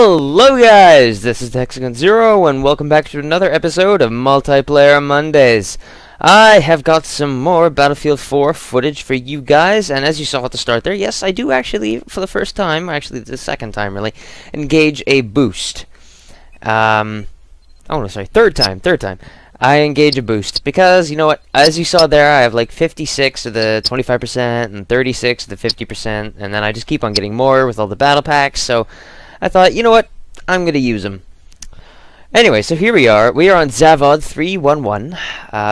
Hello guys, this is Hexagon Zero and welcome back to another episode of Multiplayer Mondays. I have got some more Battlefield 4 footage for you guys, and as you saw at the start there, yes, I do actually, for the first time, actually the second time really, engage a boost. Oh no, sorry, third time. I engage a boost, because, you know what, as you saw there, I have like 56 of the 25% and 36 of the 50%, and then I just keep on getting more with all the battle packs, so I thought, you know what, I'm going to use them. Anyway, so here we are on Zavod 311,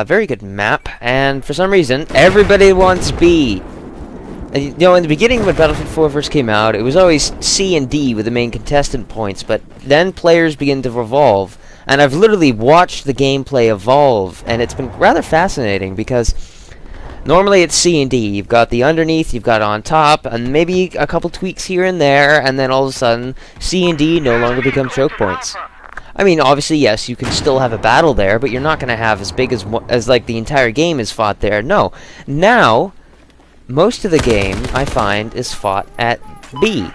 very good map, and for some reason, everybody wants B. You know, in the beginning when Battlefield 4 first came out, it was always C and D with the main contestant points, but then players begin to revolve. And I've literally watched the gameplay evolve, and it's been rather fascinating, because normally it's C and D. You've got the underneath, you've got on top, and maybe a couple tweaks here and there, and then all of a sudden, C and D no longer become choke points. I mean, obviously, yes, you can still have a battle there, but you're not going to have as big as like the entire game is fought there. No. Now, most of the game, I find, is fought at B,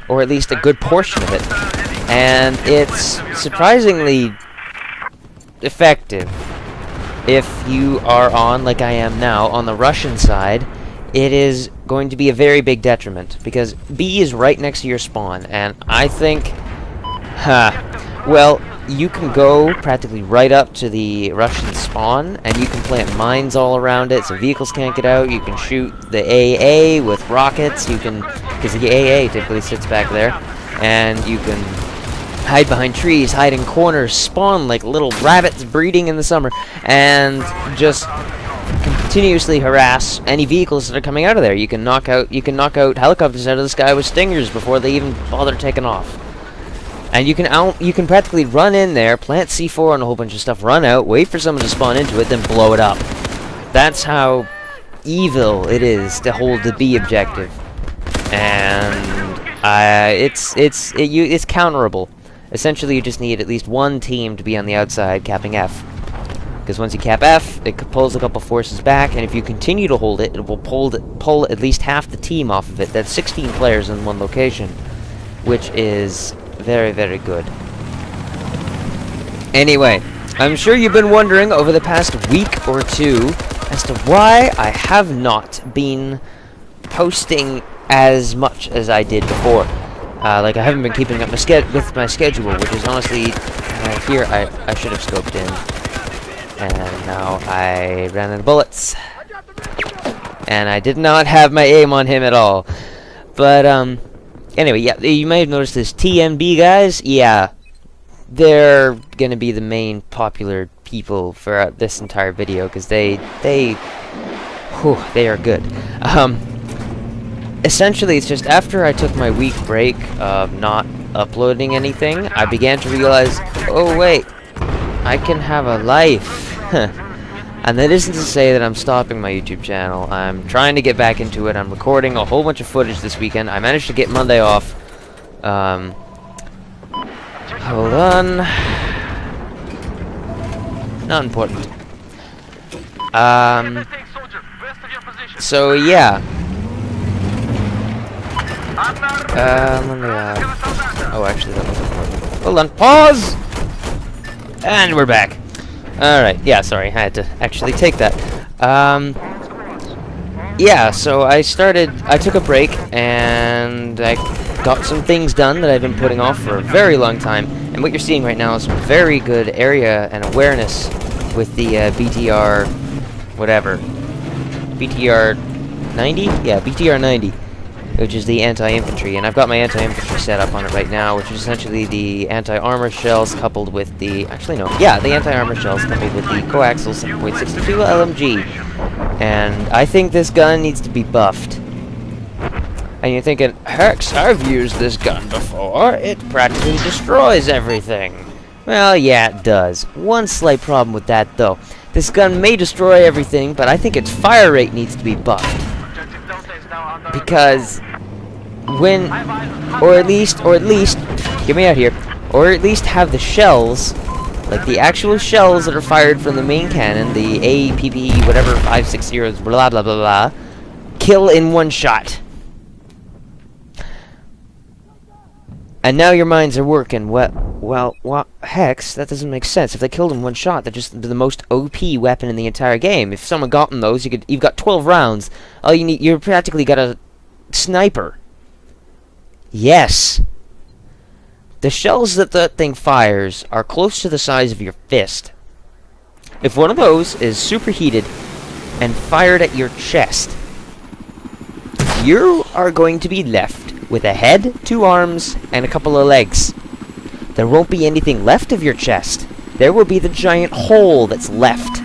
or at least a good portion of it. And it's surprisingly effective. If you are on, like I am now, on the Russian side, it is going to be a very big detriment, because B is right next to your spawn, and I think, well, you can go practically right up to the Russian spawn, and you can plant mines all around it, so vehicles can't get out. You can shoot the AA with rockets, you can, because the AA typically sits back there, and you can hide behind trees, hide in corners, spawn like little rabbits breeding in the summer, and just continuously harass any vehicles that are coming out of there. You can knock out helicopters out of the sky with stingers before they even bother taking off. And you can practically run in there, plant C4 on a whole bunch of stuff, run out, wait for someone to spawn into it, then blow it up. That's how evil it is to hold the B objective, and it's counterable. Essentially, you just need at least one team to be on the outside capping F. Because once you cap F, it pulls a couple forces back, and if you continue to hold it, it will pull at least half the team off of it. That's 16 players in one location, which is very, very good. Anyway, I'm sure you've been wondering over the past week or two as to why I have not been posting as much as I did before. Like, I haven't been keeping up with my schedule, which is honestly, here I should have scoped in, and now I ran out of bullets, and I did not have my aim on him at all. But anyway, yeah, you may have noticed this TMB guys. Yeah, they're gonna be the main popular people for this entire video, because they are good. Essentially, it's just after I took my week break of not uploading anything, I began to realize, oh wait, I can have a life. And that isn't to say that I'm stopping my YouTube channel. I'm trying to get back into it. I'm recording a whole bunch of footage this weekend. I managed to get Monday off. Hold on. Not important. So yeah. Oh, actually, that wasn't important. Hold on, pause! And we're back. Alright, yeah, sorry, I had to actually take that. Yeah, so I took a break, and I got some things done that I've been putting off for a very long time, and what you're seeing right now is some very good area and awareness with the BTR, whatever. BTR 90? Yeah, BTR 90. Which is the anti-infantry, and I've got my anti-infantry set up on it right now, which is essentially the anti-armor shells coupled with the... Actually, no. Yeah, the anti-armor shells coupled with the coaxial 7.62 LMG. And I think this gun needs to be buffed. And you're thinking, Hex, I've used this gun before. It practically destroys everything. Well, yeah, it does. One slight problem with that, though. This gun may destroy everything, but I think its fire rate needs to be buffed. Because when, or at least, hear me out here, or at least have the shells, like the actual shells that are fired from the main cannon, the APP, whatever, 560, blah, blah, blah, blah, kill in one shot. And now your minds are working. Well, Hex, that doesn't make sense. If they killed him one shot, they're just the most OP weapon in the entire game. If someone got in those, you've got 12 rounds. All you need, you're practically got a sniper. Yes. The shells that thing fires are close to the size of your fist. If one of those is superheated and fired at your chest, you are going to be left with a head, 2 arms, and a couple of legs. There won't be anything left of your chest. There will be the giant hole that's left.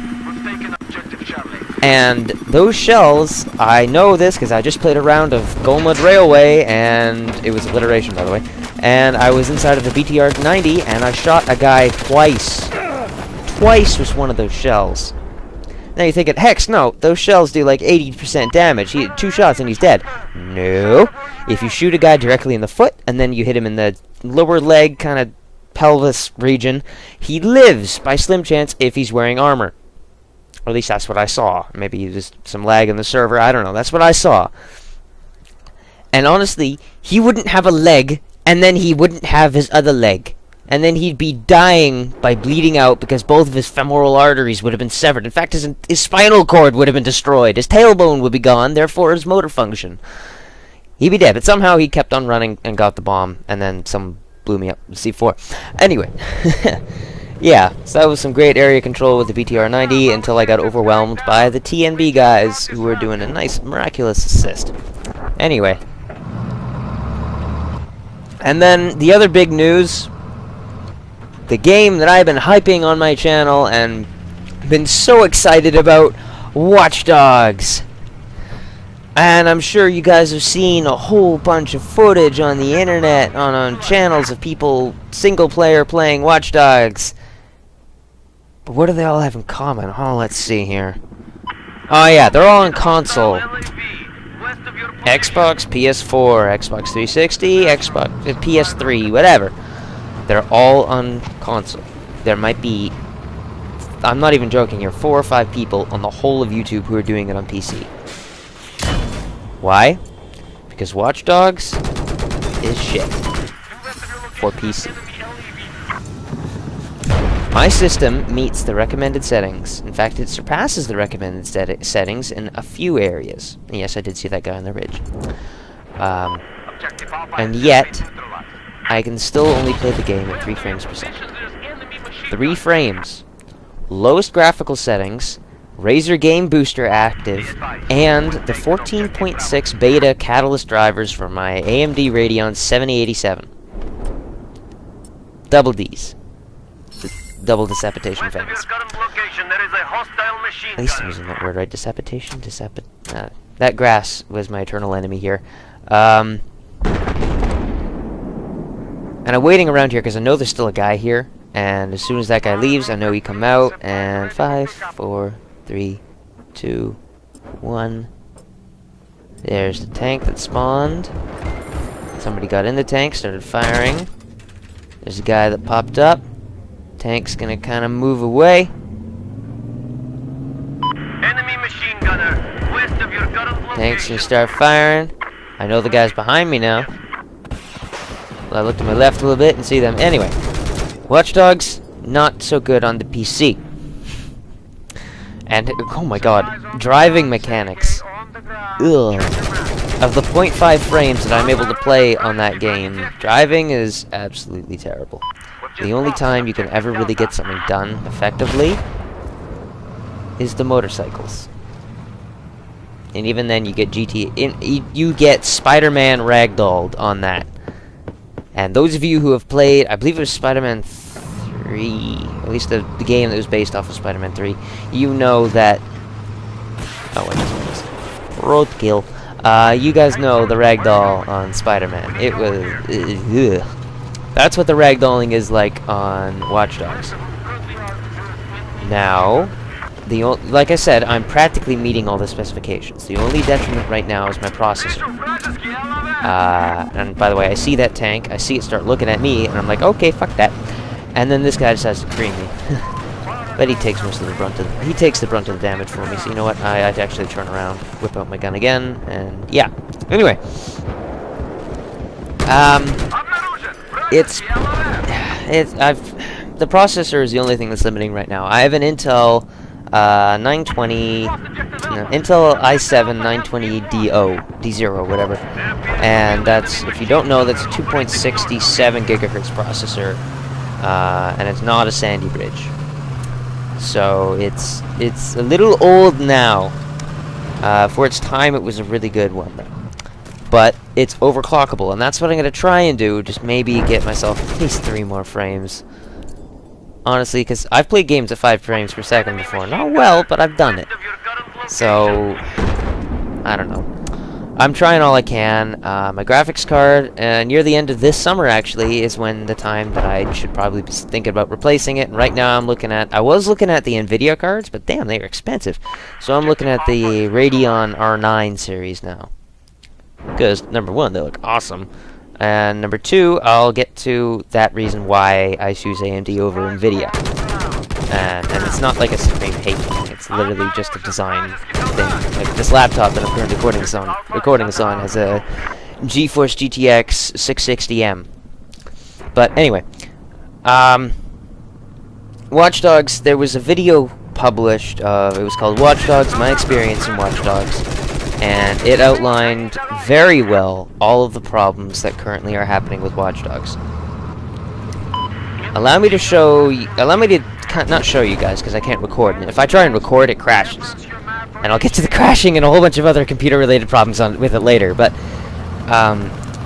And those shells, I know this because I just played a round of Golmud Railway, and it was alliteration, by the way. And I was inside of the BTR-90, and I shot a guy twice. Twice was one of those shells. Now you're thinking, Hex, no, those shells do like 80% damage. 2 shots and he's dead. No. If you shoot a guy directly in the foot, and then you hit him in the lower leg, kind of pelvis region, he lives by slim chance if he's wearing armor. Or at least that's what I saw. Maybe there's some lag in the server, I don't know. That's what I saw. And honestly, he wouldn't have a leg, and then he wouldn't have his other leg. And then he'd be dying by bleeding out because both of his femoral arteries would have been severed. In fact, his spinal cord would have been destroyed. His tailbone would be gone, therefore his motor function. He'd be dead. But somehow he kept on running and got the bomb, and then some blew me up with C4. Anyway. Yeah, so that was some great area control with the BTR-90 until I got overwhelmed by the TNB guys who were doing a nice, miraculous assist. Anyway. And then the other big news, the game that I've been hyping on my channel and been so excited about, Watch Dogs. And I'm sure you guys have seen a whole bunch of footage on the internet, on channels of people, single player playing Watch Dogs. But what do they all have in common? Oh, let's see here. Oh yeah, they're all on console. Xbox, PS4, Xbox 360, Xbox, PS3, whatever. They're all on console. There might be, I'm not even joking here, 4 or 5 people on the whole of YouTube who are doing it on PC. Why? Because Watch Dogs is shit for PC. My system meets the recommended settings. In fact, it surpasses the recommended settings in a few areas. And yes, I did see that guy on the ridge. And yet, I can still only play the game at 3 frames per second. 3 frames. Lowest graphical settings, Razer Game Booster active, and the 14.6 beta catalyst drivers for my AMD Radeon 7087. Double Ds. Double decapitation fans. At least I'm using that word right. Decapitation? That grass was my eternal enemy here. And I'm waiting around here because I know there's still a guy here. And as soon as that guy leaves, I know he come out. And 5, 4, 3, 2, 1. There's the tank that spawned. Somebody got in the tank, started firing. There's a guy that popped up. Tank's gonna kind of move away. Enemy machine gunner, west of your current location. Tank's gonna start firing. I know the guy's behind me now. Well, I look to my left a little bit and see them. Anyway, Watch Dogs, not so good on the PC. And, oh my god, driving mechanics. Ugh. Of the 0.5 frames that I'm able to play on that game, driving is absolutely terrible. The only time you can ever really get something done effectively is the motorcycles. And even then you get you get Spider-Man ragdolled on that. And those of you who have played, I believe it was Spider-Man 3, at least the game that was based off of Spider-Man 3, you know that... Oh, wait, this one is Roadkill. You guys know the ragdoll on Spider-Man. It was... ugh. That's what the ragdolling is like on Watch Dogs. Now, like I said, I'm practically meeting all the specifications. The only detriment right now is my processor. And by the way, I see that tank, I see it start looking at me, and I'm like, okay, fuck that. And then this guy decides to cream me. But he takes most of the brunt of he takes the brunt of the damage for me. So you know what? I have to actually turn around, whip out my gun again, and yeah. Anyway, the processor is the only thing that's limiting right now. I have an Intel 920, no, Intel i7 920D0, whatever. And that's, if you don't know, that's a 2.67 gigahertz processor, and it's not a Sandy Bridge. So it's a little old now. For its time, it was a really good one, but it's overclockable, and that's what I'm gonna try and do. Just maybe get myself at least 3 more frames. Honestly, because I've played games at 5 frames per second before. Not well, but I've done it. So I don't know. I'm trying all I can. My graphics card, near the end of this summer, actually, is when the time that I should probably be thinking about replacing it. And right now I'm looking at... I was looking at the NVIDIA cards, but damn, they are expensive. So I'm looking at the Radeon R9 series now. Because, number one, they look awesome. And number two, I'll get to that reason why I choose AMD over NVIDIA. And it's not like a supreme hate thing. It's literally just a design thing. Like this laptop that I'm currently recording this on has a GeForce GTX 660M. But anyway, Watch Dogs. There was a video published. It was called Watch Dogs: My Experience in Watch Dogs, and it outlined very well all of the problems that currently are happening with Watch Dogs. Allow me to not show you guys, because I can't record, and if I try and record, it crashes. And I'll get to the crashing and a whole bunch of other computer-related problems with it later, but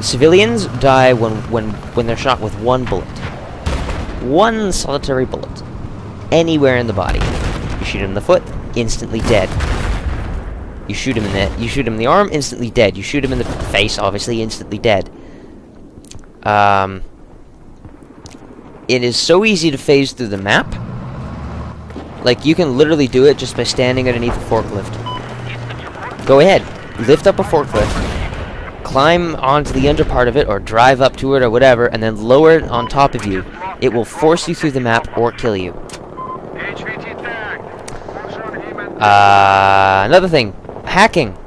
civilians die when they're shot with one bullet. One solitary bullet. Anywhere in the body. You shoot him in the foot, instantly dead. You shoot him in the arm, instantly dead. You shoot him in the face, obviously, instantly dead. It is so easy to phase through the map. Like, you can literally do it just by standing underneath a forklift. Go ahead, lift up a forklift, climb onto the under part of it, or drive up to it, or whatever, and then lower it on top of you. It will force you through the map or kill you. Another thing, hacking.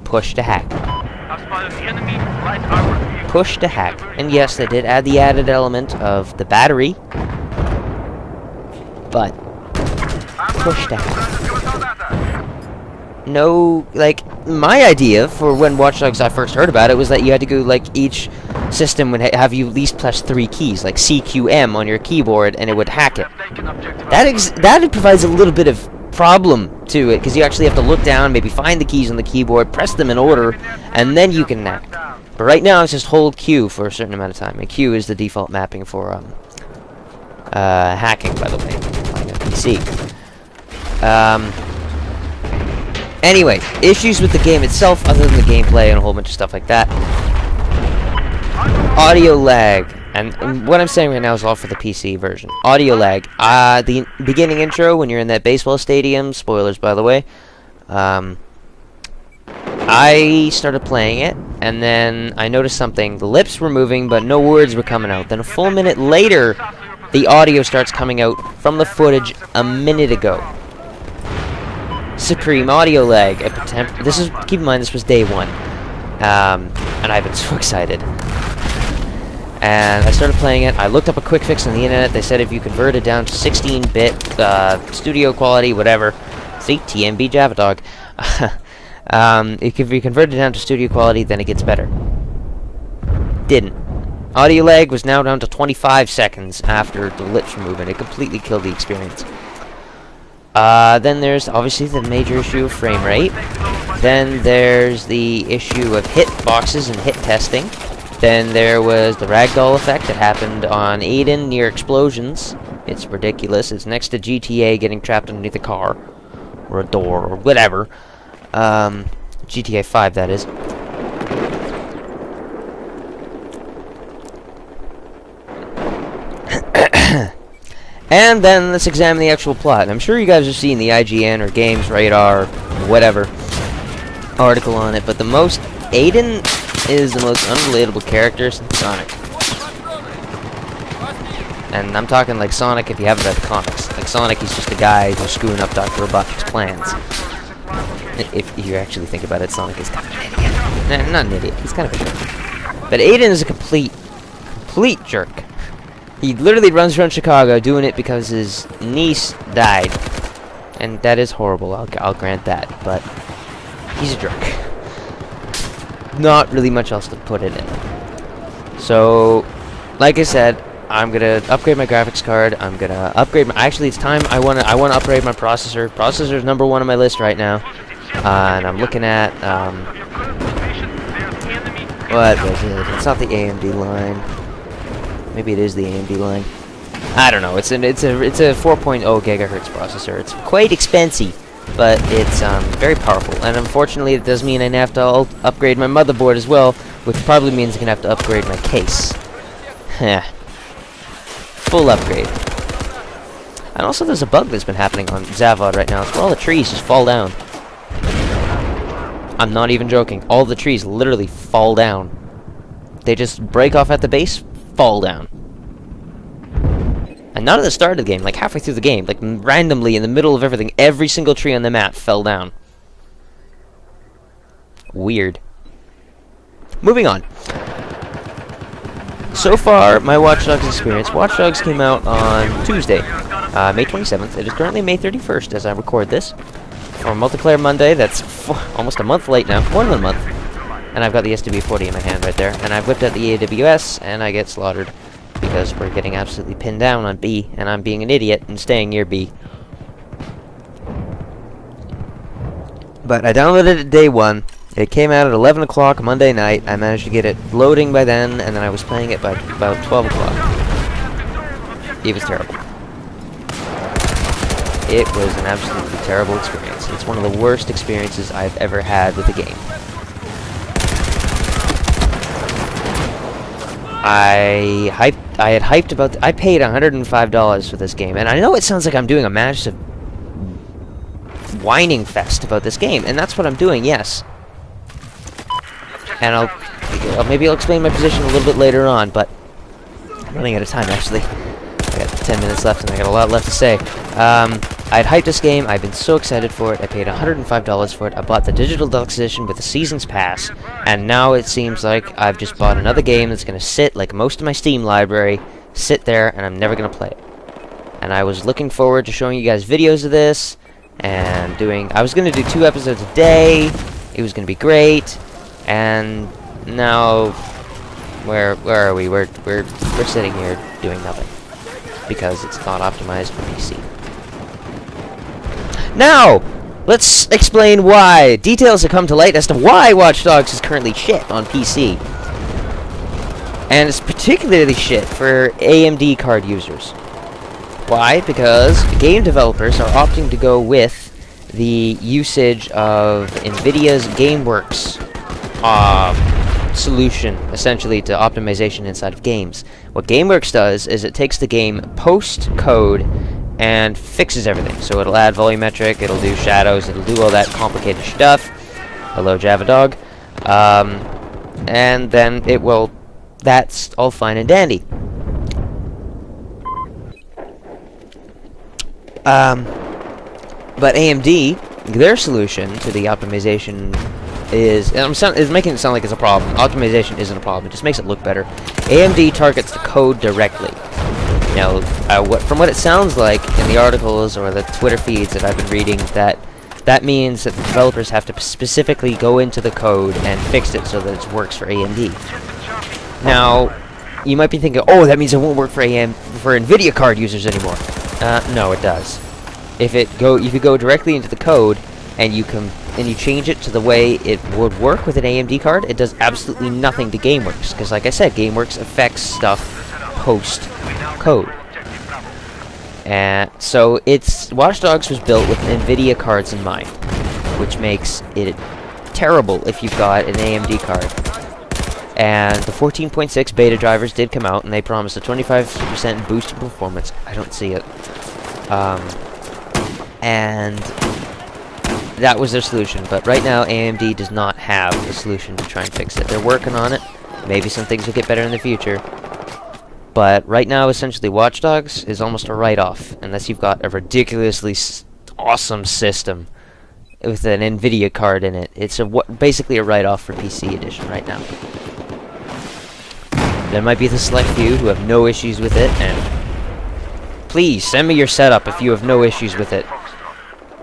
Push to hack. Push to hack. And yes, they did add the added element of the battery, but push to hack. No, like, my idea for when Watch Dogs I first heard about it was that you had to go, like, each system would have you at least press 3 keys, like CQM on your keyboard, and it would hack it. That provides a little bit of problem to it, because you actually have to look down, maybe find the keys on the keyboard, press them in order, and then you can hack. But right now, it's just hold Q for a certain amount of time, and Q is the default mapping for hacking, by the way, on a PC. Anyway, issues with the game itself, other than the gameplay and a whole bunch of stuff like that. Audio lag. And what I'm saying right now is all for the PC version. Audio lag. The beginning intro, when you're in that baseball stadium, spoilers by the way, I started playing it, and then I noticed something. The lips were moving, but no words were coming out. Then a full minute later, the audio starts coming out from the footage a minute ago. Supreme audio lag. Keep in mind, this was day 1. And I've been so excited. And I started playing it. I looked up a quick fix on the internet. They said if you convert it down to 16-bit, studio quality, whatever. See? TMB Java Dog. If you convert it down to studio quality, then it gets better. Didn't. Audio lag was now down to 25 seconds after the lips were moving. It completely killed the experience. Then there's obviously the major issue of frame rate. Then there's the issue of hit boxes and hit testing. Then there was the ragdoll effect that happened on Aiden near explosions. It's ridiculous. It's next to GTA getting trapped underneath a car. Or a door, or whatever. GTA 5, that is. And then let's examine the actual plot. I'm sure you guys have seen the IGN or Games Radar, or whatever, article on it, but Aiden is the most unrelatable character since Sonic. And I'm talking like Sonic if you haven't read the comics. Like Sonic, he's just a guy who's screwing up Dr. Robotnik's plans. If you actually think about it, Sonic is kind of an idiot. Nah, not an idiot, he's kind of a jerk. But Aiden is a complete complete jerk. He literally runs around Chicago doing it because his niece died. And that is horrible, I'll grant that, but he's a jerk. Not really much else to put it in. So, like I said, I'm gonna upgrade my graphics card. I'm gonna upgrade my. Actually, it's time. I wanna upgrade my processor. Processor is number 1 on my list right now, and I'm looking at what was it? It's not the AMD line. Maybe it is the AMD line. I don't know. It's a 4.0 gigahertz processor. It's quite expensive, but it's very powerful. And unfortunately, it does mean I have to upgrade my motherboard as well, which probably means I'm gonna have to upgrade my case. Heh. Full upgrade. And also there's a bug that's been happening on Zavod right now. It's where all the trees just fall down. I'm not even joking. All the trees literally fall down. They just break off at the base, fall down. And not at the start of the game, like halfway through the game, like randomly in the middle of everything, every single tree on the map fell down. Weird. Moving on. So far, my Watch Dogs experience. Watch Dogs came out on Tuesday, May 27th. It is currently May 31st as I record this. For Multiplayer Monday, that's almost a month late now. More than a month. And I've got the SW40 in my hand right there. And I've whipped out the AWS, and I get slaughtered. Because we're getting absolutely pinned down on B, and I'm being an idiot and staying near B. But I downloaded it day 1. It came out at 11 o'clock Monday night. I managed to get it loading by then, and then I was playing it by about 12 o'clock. It was terrible. It was an absolutely terrible experience. It's one of the worst experiences I've ever had with a game. I had hyped about... I paid $105 for this game, and I know it sounds like I'm doing a massive whining fest about this game, and that's what I'm doing, yes. And maybe I'll explain my position a little bit later on, but I'm running out of time, actually. I got 10 minutes left, and I got a lot left to say. I'd hyped this game. I've been so excited for it. I paid $105 for it. I bought the digital deluxe edition with the Season's Pass, and now it seems like I've just bought another game that's going to sit, like most of my Steam library, sit there, and I'm never going to play it. And I was looking forward to showing you guys videos of this, and I was going to do 2 episodes a day. It was going to be great. And now, where are we? We're sitting here doing nothing because it's not optimized for PC. Now, let's explain why. Details have come to light as to why Watch Dogs is currently shit on PC, and it's particularly shit for AMD card users. Why? Because game developers are opting to go with the usage of NVIDIA's GameWorks solution, essentially, to optimization inside of games. What GameWorks does is it takes the game post-code and fixes everything. So it'll add volumetric, it'll do shadows, it'll do all that complicated stuff. Hello, Java Dog. And then it will... That's all fine and dandy. But AMD, their solution to the optimization is making it sound like it's a problem. Optimization isn't a problem. It just makes it look better. AMD targets the code directly. Now, from what it sounds like in the articles or the Twitter feeds that I've been reading, that means that the developers have to specifically go into the code and fix it so that it works for AMD. Now, you might be thinking, oh, that means it won't work for NVIDIA card users anymore. No, it does. If you go directly into the code and you change it to the way it would work with an AMD card, it does absolutely nothing to GameWorks, because like I said, GameWorks affects stuff post-code. And so Watch Dogs was built with NVIDIA cards in mind, which makes it terrible if you've got an AMD card. And the 14.6 beta drivers did come out, and they promised a 25% boost in performance. I don't see it. And that was their solution, but right now AMD does not have a solution to try and fix it. They're working on it. Maybe some things will get better in the future. But right now, essentially, Watch Dogs is almost a write-off, unless you've got a ridiculously awesome system with an NVIDIA card in it. It's basically a write-off for PC edition right now. There might be the select few who have no issues with it, and please send me your setup if you have no issues with it.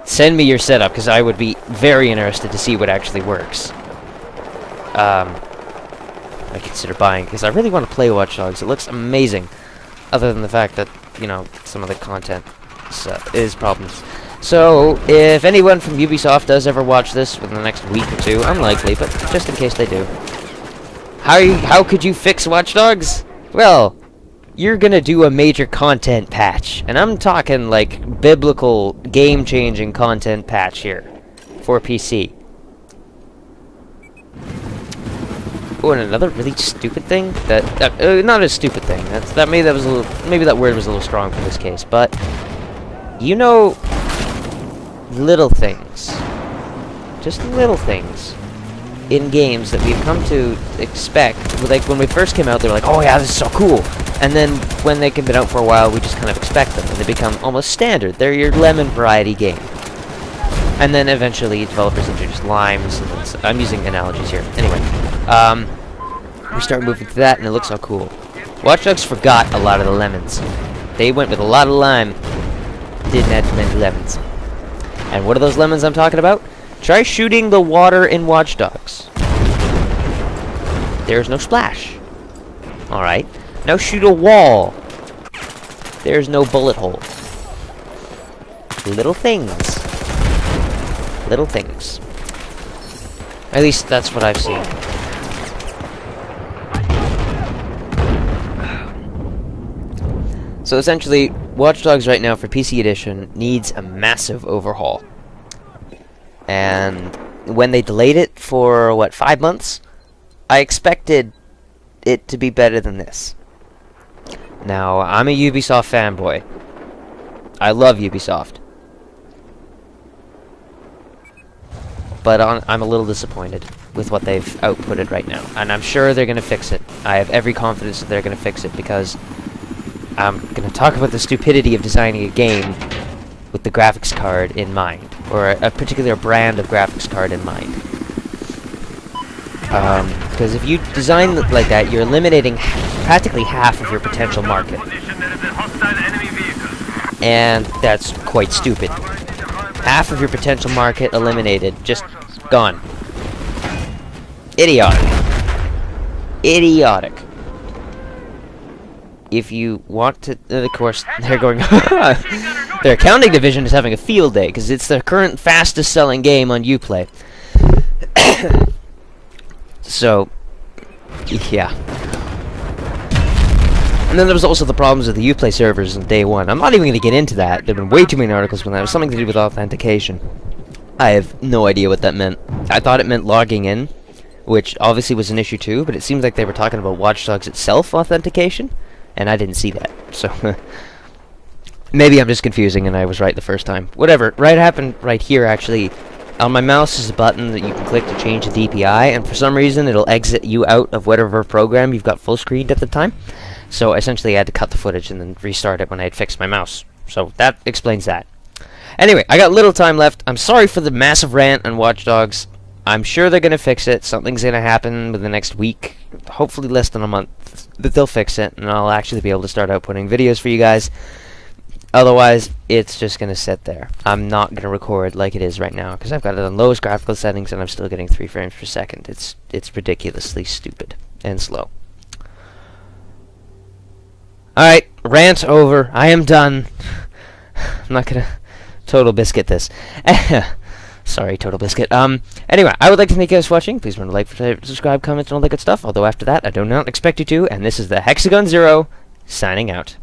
Send me your setup, because I would be very interested to see what actually works. I consider buying, because I really want to play Watch Dogs. It looks amazing, other than the fact that, you know, some of the content is problems. So, if anyone from Ubisoft does ever watch this within the next week or two, unlikely, but just in case they do, how could you fix Watch Dogs? Well, you're gonna do a major content patch, and I'm talking like biblical, game-changing content patch here for PC. Oh, and another really stupid thing not a stupid thing. Maybe that word was a little strong for this case, but you know, little things, just little things in games that we've come to expect. Like when we first came out, they were like, "Oh yeah, this is so cool," and then when they've been out for a while, we just kind of expect them, and they become almost standard. They're your lemon variety game. And then eventually, developers introduce limes. And I'm using analogies here. Anyway, we start moving to that, and it looks so cool. Watch Dogs forgot a lot of the lemons. They went with a lot of lime. Didn't add too many lemons. And what are those lemons I'm talking about? Try shooting the water in Watch Dogs. There's no splash. Alright. Now shoot a wall. There's no bullet hole. Little things. Little things. At least that's what I've seen. So essentially, Watch Dogs right now for PC Edition needs a massive overhaul. And when they delayed it for, what, 5 months? I expected it to be better than this. Now, I'm a Ubisoft fanboy. I love Ubisoft. But I'm a little disappointed with what they've outputted right now. And I'm sure they're going to fix it. I have every confidence that they're going to fix it, because I'm going to talk about the stupidity of designing a game with the graphics card in mind, or a particular brand of graphics card in mind. Because if you design it like that, you're eliminating practically half of your potential market. And that's quite stupid. Half of your potential market eliminated, just gone. Idiotic. Idiotic. If you want to, of course, they're going. Their accounting division is having a field day because it's the current fastest-selling game on Uplay. So, yeah. And then there was also the problems with the Uplay servers on day one. I'm not even going to get into that. There have been way too many articles when that was something to do with authentication. I have no idea what that meant. I thought it meant logging in, which obviously was an issue too, but it seems like they were talking about Watch Dogs itself authentication, and I didn't see that. So, maybe I'm just confusing and I was right the first time. Whatever. Right happened right here, actually. On my mouse is a button that you can click to change the DPI, and for some reason it'll exit you out of whatever program you've got full screened at the time. So essentially I had to cut the footage and then restart it when I had fixed my mouse. So that explains that. Anyway, I got little time left. I'm sorry for the massive rant on Watch Dogs. I'm sure they're going to fix it. Something's going to happen within the next week. Hopefully less than a month. That they'll fix it, and I'll actually be able to start outputting videos for you guys. Otherwise, it's just going to sit there. I'm not going to record like it is right now, because I've got it on lowest graphical settings, and I'm still getting 3 frames per second. It's ridiculously stupid and slow. Alright, rant over. I am done. I'm not gonna Total Biscuit this. Sorry, Total Biscuit. Anyway, I would like to thank you guys for watching. Please remember to like, subscribe, comment, and all that good stuff. Although after that, I do not expect you to. And this is the Hexagon Zero, signing out.